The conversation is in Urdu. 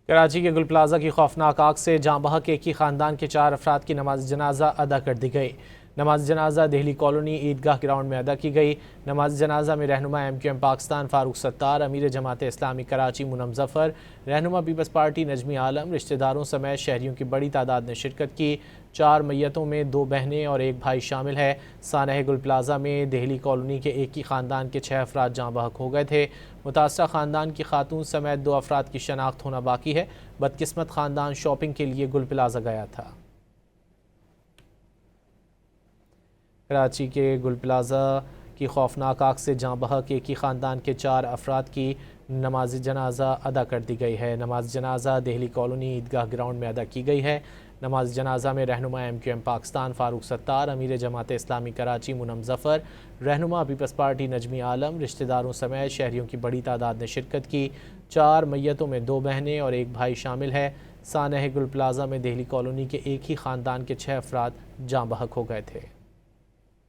کراچی کے گل پلازہ کی خوفناک آگ سے جاں بحق ایک ہی خاندان کے 4 افراد کی نماز جنازہ ادا کر دی گئی۔ نماز جنازہ دہلی کالونی عیدگاہ گراؤنڈ میں ادا کی گئی۔ نماز جنازہ میں رہنما MQM پاکستان فاروق ستار، امیر جماعت اسلامی کراچی مونم ظفر، رہنما پیپلز پارٹی نجمی عالم، رشتہ داروں سمیت شہریوں کی بڑی تعداد نے شرکت کی۔ 4 میتوں میں 2 بہنیں اور 1 بھائی شامل ہے۔ سانحہ گل پلازہ میں دہلی کالونی کے ایک ہی خاندان کے 6 افراد جاں بحق ہو گئے تھے۔ متاثرہ خاندان کی خاتون سمیت 2 افراد کی شناخت ہونا باقی ہے۔ بدقسمت خاندان شاپنگ کے لیے گل پلازہ گیا تھا۔ کراچی کے گل پلازہ کی خوفناک آگ سے جاں بحق ایک ہی خاندان کے 4 افراد کی نماز جنازہ ادا کر دی گئی ہے۔ نماز جنازہ دہلی کالونی عیدگاہ گراؤنڈ میں ادا کی گئی ہے۔ نماز جنازہ میں رہنما MQM پاکستان فاروق ستار، امیر جماعت اسلامی کراچی مونم ظفر، رہنما پیپلز پارٹی نجمی عالم، رشتہ داروں سمیت شہریوں کی بڑی تعداد نے شرکت کی۔ 4 میتوں میں 2 بہنیں اور 1 بھائی شامل ہے۔ سانحہ گل پلازہ میں دہلی کالونی کے ایک ہی خاندان کے 6 افراد جاں بحق ہو گئے تھے۔